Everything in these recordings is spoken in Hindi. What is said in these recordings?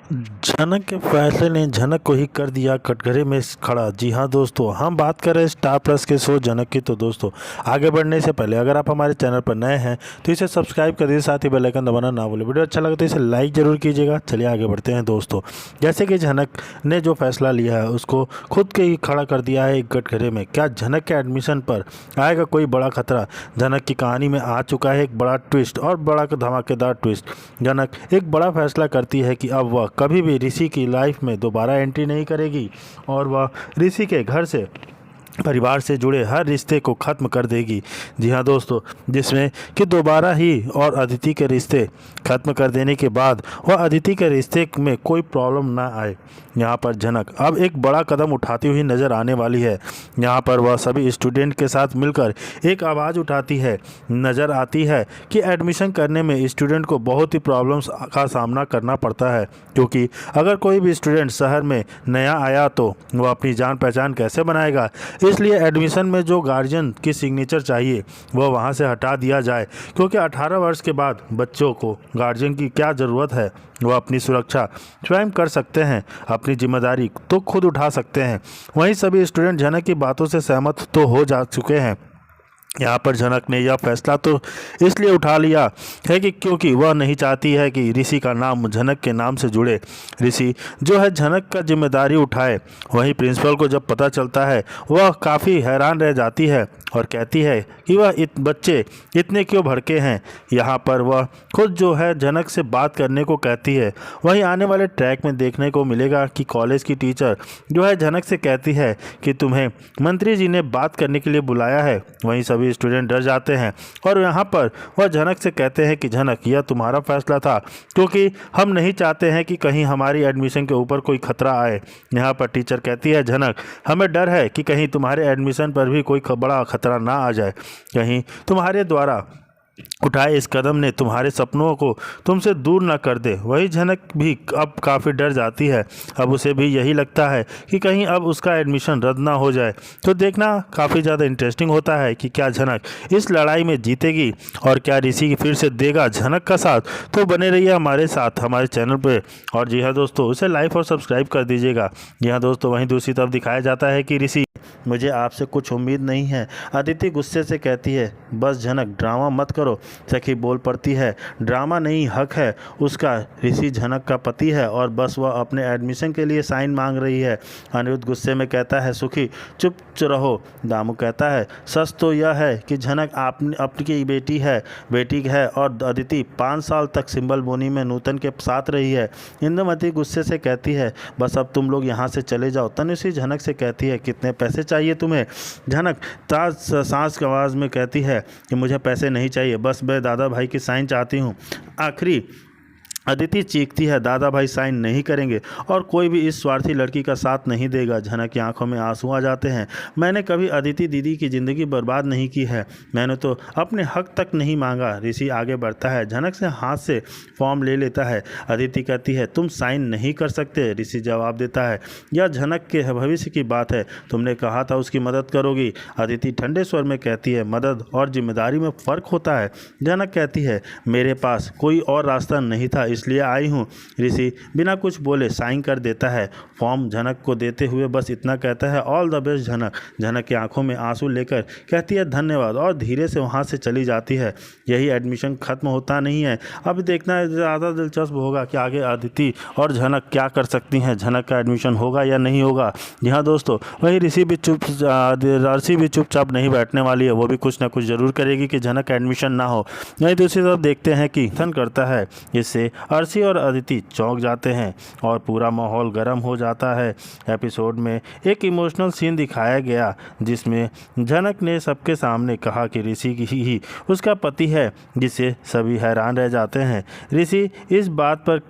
झनक के फैसले ने झनक को ही कर दिया कटघरे में खड़ा। जी हाँ दोस्तों, हम बात कर रहे हैं स्टार प्लस के शो झनक की। तो दोस्तों, आगे बढ़ने से पहले अगर आप हमारे चैनल पर नए हैं तो इसे सब्सक्राइब कर दीजिए, साथ ही बेल आइकन दबाना ना भूलें। वीडियो अच्छा लगे तो इसे लाइक जरूर कीजिएगा। चलिए आगे बढ़ते हैं दोस्तों। जैसे कि झनक ने जो फैसला लिया है उसको खुद के ही खड़ा कर दिया है एक कटघरे में। क्या झनक के एडमिशन पर आएगा कोई बड़ा खतरा? झनक की कहानी में आ चुका है एक बड़ा ट्विस्ट, और बड़ा धमाकेदार ट्विस्ट। झनक एक बड़ा फैसला करती है कि अब वह कभी भी ऋषि की लाइफ में दोबारा एंट्री नहीं करेगी, और वह ऋषि के घर से परिवार से जुड़े हर रिश्ते को ख़त्म कर देगी। जी हाँ दोस्तों, जिसमें कि दोबारा ही और अदिति के रिश्ते ख़त्म कर देने के बाद वह अदिति के रिश्ते में कोई प्रॉब्लम ना आए। यहाँ पर झनक अब एक बड़ा कदम उठाती हुई नज़र आने वाली है। यहाँ पर वह सभी स्टूडेंट के साथ मिलकर एक आवाज़ उठाती है। नज़र आती है कि एडमिशन करने में स्टूडेंट को बहुत ही प्रॉब्लम्स का सामना करना पड़ता है, क्योंकि अगर कोई भी स्टूडेंट शहर में नया आया तो वह अपनी जान पहचान कैसे बनाएगा। इसलिए एडमिशन में जो गार्जियन की सिग्नेचर चाहिए वह वहां से हटा दिया जाए, क्योंकि 18 वर्ष के बाद बच्चों को गार्जियन की क्या ज़रूरत है। वह अपनी सुरक्षा स्वयं कर सकते हैं, अपनी जिम्मेदारी तो खुद उठा सकते हैं। वहीं सभी स्टूडेंट झनक की बातों से सहमत तो हो जा चुके हैं। यहाँ पर झनक ने यह फैसला तो इसलिए उठा लिया है कि क्योंकि वह नहीं चाहती है कि ऋषि का नाम झनक के नाम से जुड़े। ऋषि जो है झनक का जिम्मेदारी उठाए। वहीं प्रिंसिपल को जब पता चलता है वह काफ़ी हैरान रह जाती है और कहती है कि वह बच्चे इतने क्यों भड़के हैं। यहाँ पर वह खुद जो है झनक से बात करने को कहती है। वहीं आने वाले ट्रैक में देखने को मिलेगा कि कॉलेज की टीचर जो है झनक से कहती है कि तुम्हें मंत्री जी ने बात करने के लिए बुलाया है। वहीं सभी स्टूडेंट डर जाते हैं और यहाँ पर वह झनक से कहते हैं कि झनक, यह तुम्हारा फैसला था, क्योंकि हम नहीं चाहते हैं कि कहीं हमारी एडमिशन के ऊपर कोई खतरा आए। यहाँ पर टीचर कहती है, झनक, हमें डर है कि कहीं तुम्हारे एडमिशन पर भी कोई बड़ा खतरा ना आ जाए, कहीं तुम्हारे द्वारा उठाए इस कदम ने तुम्हारे सपनों को तुमसे दूर ना कर दे। वही झनक भी अब काफ़ी डर जाती है। अब उसे भी यही लगता है कि कहीं अब उसका एडमिशन रद्द ना हो जाए। तो देखना काफ़ी ज़्यादा इंटरेस्टिंग होता है कि क्या झनक इस लड़ाई में जीतेगी और क्या ऋषि फिर से देगा झनक का साथ। तो बने रहिए हमारे साथ हमारे चैनल पर। और जी हाँ दोस्तों, उसे लाइक और सब्सक्राइब कर दीजिएगा। जी हाँ दोस्तों, वहीं दूसरी तरफ दिखाया जाता है कि ऋषि, मुझे आपसे कुछ उम्मीद नहीं है। अदिति गुस्से से कहती है, बस झनक ड्रामा मत करो। सखी बोल पड़ती है, ड्रामा नहीं, हक है उसका। ऋषि झनक का पति है और बस वह अपने एडमिशन के लिए साइन मांग रही है। अनिरुद्ध गुस्से में कहता है, सुखी चुप रहो। दामू कहता है, सच तो यह है कि झनक अपनी बेटी है और अदिति 5 साल तक सिंबल बोनी में नूतन के साथ रही है। इंद्रमती गुस्से से कहती है, बस अब तुम लोग यहाँ से चले जाओ। तनुश्री झनक से कहती है, कितने पैसे चाहिए तुम्हें? झनक सांस की आवाज़ में कहती है कि मुझे पैसे नहीं चाहिए, बस मैं दादा भाई की साइन चाहती हूँ। आखिरी अदिति चीखती है, दादा भाई साइन नहीं करेंगे और कोई भी इस स्वार्थी लड़की का साथ नहीं देगा। झनक की आंखों में आंसू आ जाते हैं। मैंने कभी अदिति दीदी की ज़िंदगी बर्बाद नहीं की है, मैंने तो अपने हक तक नहीं मांगा। ऋषि आगे बढ़ता है, झनक से हाथ से फॉर्म ले लेता है। अदिति कहती है, तुम साइन नहीं कर सकते। ऋषि जवाब देता है, यह झनक के भविष्य की बात है, तुमने कहा था उसकी मदद करोगी। अदिति ठंडे स्वर में कहती है, मदद और जिम्मेदारी में फ़र्क होता है। झनक कहती है, मेरे पास कोई और रास्ता नहीं था, इसलिए आई हूँ। ऋषि बिना कुछ बोले साइन कर देता है। फॉर्म झनक को देते हुए बस इतना कहता है, ऑल द बेस्ट झनक। झनक की आंखों में आंसू लेकर कहती है, धन्यवाद, और धीरे से वहाँ से चली जाती है। यही एडमिशन खत्म होता नहीं है। अब देखना ज़्यादा दिलचस्प होगा कि आगे अदिति और झनक क्या कर सकती हैं। झनक का एडमिशन होगा या नहीं होगा। जी हाँ दोस्तों, वही ऋषि भी चुपचाप नहीं बैठने वाली है, वो भी कुछ ना कुछ ज़रूर करेगी कि झनक का एडमिशन ना हो। नहीं, दूसरी तरफ देखते हैं कि थन करता है, इससे अर्शी और अदिति चौंक जाते हैं और पूरा माहौल गर्म हो जाता है। एपिसोड में एक इमोशनल सीन दिखाया गया जिसमें झनक ने सबके सामने कहा कि ऋषि ही उसका पति है, जिससे सभी हैरान रह जाते हैं। ऋषि इस बात पर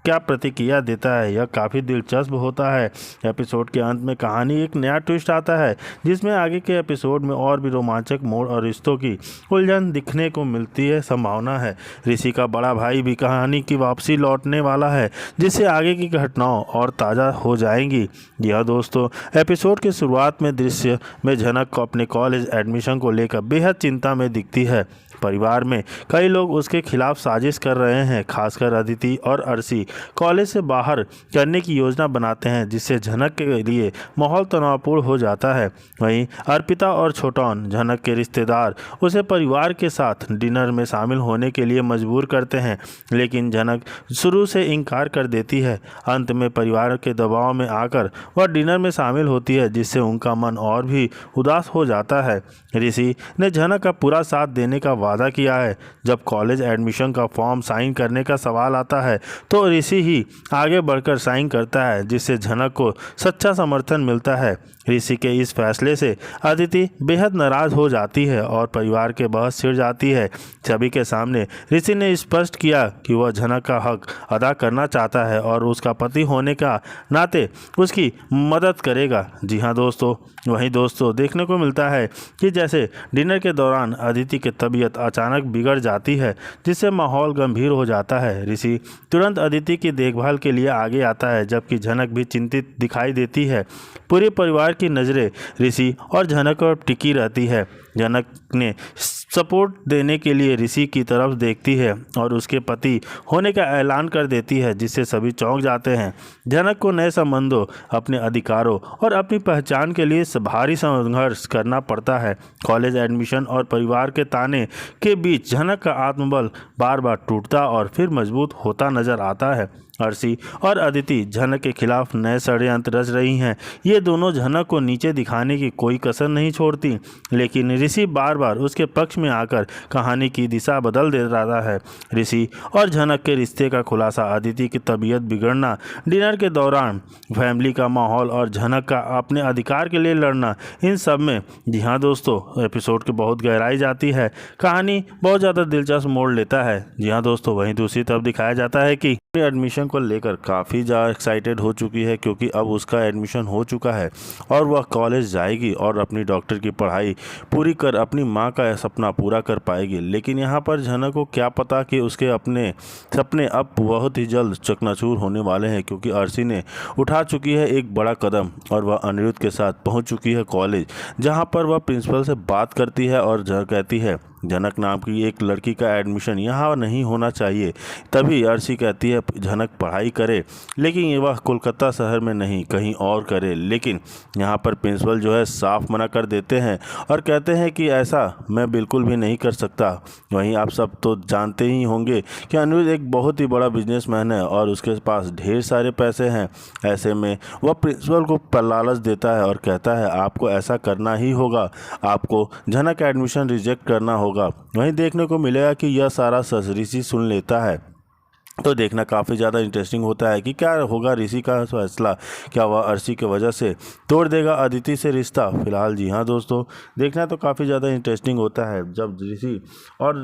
क्या प्रतिक्रिया देता है, यह काफ़ी दिलचस्प होता है। एपिसोड के अंत में कहानी एक नया ट्विस्ट आता है, जिसमें आगे के एपिसोड में और भी रोमांचक मोड़ और रिश्तों की उलझन दिखने को मिलती है। संभावना है ऋषि का बड़ा भाई भी कहानी की वापसी लौटने वाला है, जिससे आगे की घटनाओं और ताज़ा हो जाएंगी। यह दोस्तों, एपिसोड की शुरुआत में दृश्य में झनक को अपने कॉलेज एडमिशन को लेकर बेहद चिंता में दिखती है। परिवार में कई लोग उसके खिलाफ साजिश कर रहे हैं, खासकर अदिति और अर्शी। कॉलेज से बाहर करने की योजना बनाते हैं, जिससे झनक के लिए माहौल तनावपूर्ण हो जाता है। वहीं अर्पिता और छोटौन, झनक के रिश्तेदार, उसे परिवार के साथ डिनर में शामिल होने के लिए मजबूर करते हैं, लेकिन झनक शुरू से इनकार कर देती है। अंत में परिवार के दबाव में आकर वह डिनर में शामिल होती है, जिससे उनका मन और भी उदास हो जाता है। ऋषि ने झनक का पूरा साथ देने का वादा किया है। जब कॉलेज एडमिशन का फॉर्म साइन करने का सवाल आता है तो ऋषि ही आगे बढ़कर साइन करता है, जिससे झनक को सच्चा समर्थन मिलता है। ऋषि के इस फैसले से अदिति बेहद नाराज हो जाती है और परिवार के बहस छिड़ जाती है। सभी के सामने ऋषि ने स्पष्ट किया कि वह झनक का हक अदा करना चाहता है और उसका पति होने का नाते उसकी मदद करेगा। जी हाँ दोस्तों, वहीं दोस्तों देखने को मिलता है कि जैसे डिनर के दौरान अदिति की तबीयत अचानक बिगड़ जाती है, जिससे माहौल गंभीर हो जाता है। ऋषि तुरंत अदिति की देखभाल के लिए आगे आता है, जबकि झनक भी चिंतित दिखाई देती है। पूरे परिवार की नज़रें ऋषि और झनक पर टिकी रहती है। झनक ने सपोर्ट देने के लिए ऋषि की तरफ देखती है और उसके पति होने का ऐलान कर देती है, जिससे सभी चौंक जाते हैं। झनक को नए संबंधों, अपने अधिकारों और अपनी पहचान के लिए भारी संघर्ष करना पड़ता है। कॉलेज एडमिशन और परिवार के ताने के बीच झनक का आत्मबल बार बार टूटता और फिर मजबूत होता नजर आता है। अर्शी और अदिति झनक के खिलाफ नए षड्यंत्र रच रही हैं। ये दोनों झनक को नीचे दिखाने की कोई कसर नहीं छोड़ती, लेकिन ऋषि बार बार उसके पक्ष में आकर कहानी की दिशा बदल दे रहा है। ऋषि और झनक के रिश्ते का खुलासा, अदिति की तबीयत बिगड़ना, डिनर के दौरान फैमिली का माहौल और झनक का अपने अधिकार के लिए लड़ना, इन सब में जी हाँ दोस्तों एपिसोड की बहुत गहराई जाती है। कहानी बहुत ज़्यादा दिलचस्प मोड़ लेता है। जी हाँ दोस्तों, वहीं दूसरी तरफ दिखाया जाता है कि एडमिशन को लेकर काफ़ी ज़्यादा एक्साइटेड हो चुकी है, क्योंकि अब उसका एडमिशन हो चुका है और वह कॉलेज जाएगी और अपनी डॉक्टर की पढ़ाई पूरी कर अपनी माँ का सपना पूरा कर पाएगी। लेकिन यहाँ पर झनक को क्या पता कि उसके अपने सपने अब बहुत ही जल्द चकनाचूर होने वाले हैं, क्योंकि अर्शी ने उठा चुकी है एक बड़ा कदम और वह अनिरुद्ध के साथ पहुँच चुकी है कॉलेज, जहाँ पर वह प्रिंसिपल से बात करती है और कहती है झनक नाम की एक लड़की का एडमिशन यहाँ नहीं होना चाहिए। तभी अर्शी कहती है झनक पढ़ाई करे, लेकिन ये वह कोलकाता शहर में नहीं कहीं और करे। लेकिन यहाँ पर प्रिंसिपल जो है साफ मना कर देते हैं और कहते हैं कि ऐसा मैं बिल्कुल भी नहीं कर सकता। वहीं आप सब तो जानते ही होंगे कि अनिरुद्ध एक बहुत ही बड़ा बिजनेसमैन है और उसके पास ढेर सारे पैसे हैं। ऐसे में वह प्रिंसिपल को लालच देता है और कहता है आपको ऐसा करना ही होगा, आपको झनक का एडमिशन रिजेक्ट करना होगा। वहीं देखने को मिलेगा कि यह सारा सच ऋषि सुन लेता है, तो देखना काफ़ी ज़्यादा इंटरेस्टिंग होता है कि क्या होगा ऋषि का फैसला। क्या वह अर्शी की वजह से तोड़ देगा अदिति से रिश्ता। फिलहाल जी हाँ दोस्तों, देखना तो काफ़ी ज़्यादा इंटरेस्टिंग होता है जब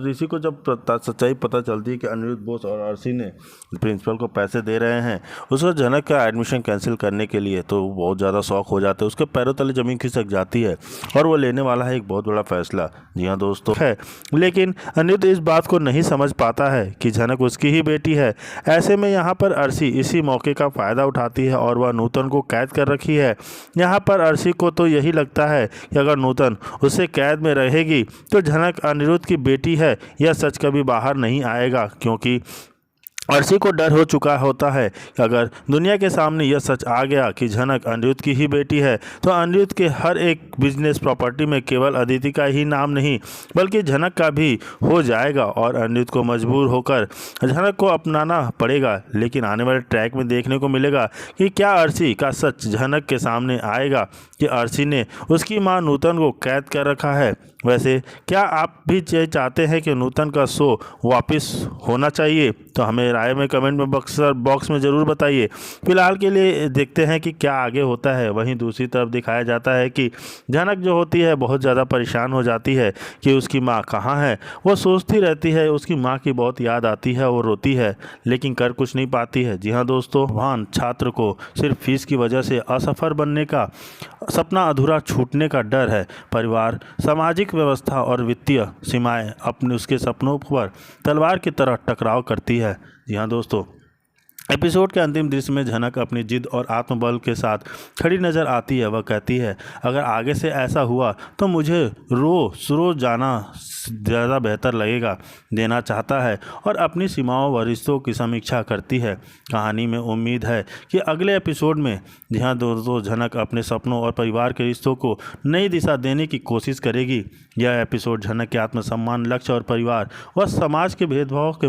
ऋषि को जब सच्चाई पता चलती है कि अनिरुद्ध बोस और अर्शी ने प्रिंसिपल को पैसे दे रहे हैं उसको झनक का एडमिशन कैंसिल करने के लिए, तो बहुत ज़्यादा शौक हो जाता है। उसके पैरों तले ज़मीन खिसक जाती है और वो लेने वाला है एक बहुत बड़ा फैसला। जी हाँ दोस्तों है, लेकिन अनिरुद्ध इस बात को नहीं समझ पाता है कि झनक उसकी ही बेटी है। ऐसे में यहाँ पर अर्शी इसी मौके का फ़ायदा उठाती है और वह नूतन को कैद कर रखी है। यहाँ पर अर्शी को तो यही लगता है कि अगर नूतन उससे कैद में रहेगी तो झनक अनिरुद्ध की बेटी है, यह सच कभी बाहर नहीं आएगा, क्योंकि अर्शी को डर हो चुका होता है कि अगर दुनिया के सामने यह सच आ गया कि झनक अनिरुद्ध की ही बेटी है तो अनिरुद्ध के हर एक बिजनेस प्रॉपर्टी में केवल अदिति का ही नाम नहीं बल्कि झनक का भी हो जाएगा और अनिरुद्ध को मजबूर होकर झनक को अपनाना पड़ेगा। लेकिन आने वाले ट्रैक में देखने को मिलेगा कि क्या अर्शी का सच झनक के सामने आएगा कि अर्शी ने उसकी माँ नूतन को कैद कर रखा है। वैसे क्या आप भी चाहते हैं कि नूतन का शो वापस होना चाहिए? तो हमें राय में कमेंट में बॉक्स में ज़रूर बताइए। फिलहाल के लिए देखते हैं कि क्या आगे होता है। वहीं दूसरी तरफ दिखाया जाता है कि झनक जो होती है बहुत ज़्यादा परेशान हो जाती है कि उसकी माँ कहाँ है। वो सोचती रहती है, उसकी माँ की बहुत याद आती है, वो रोती है लेकिन कर कुछ नहीं पाती है। जी हाँ दोस्तों, महान छात्र को सिर्फ फीस की वजह से असफल बनने का सपना अधूरा छूटने का डर है। परिवार, सामाजिक व्यवस्था और वित्तीय सीमाएं अपने उसके सपनों पर तलवार की तरह टकराव करती है। जी हाँ दोस्तों, एपिसोड के अंतिम दृश्य में झनक अपनी जिद और आत्मबल के साथ खड़ी नजर आती है। वह कहती है, अगर आगे से ऐसा हुआ तो मुझे रोज जाना ज़्यादा बेहतर लगेगा। देना चाहता है और अपनी सीमाओं व रिश्तों की समीक्षा करती है। कहानी में उम्मीद है कि अगले एपिसोड में जहां दोस्तों झनक अपने सपनों और परिवार के रिश्तों को नई दिशा देने की कोशिश करेगी। यह एपिसोड झनक के आत्मसम्मान, लक्ष्य और परिवार व समाज के भेदभाव के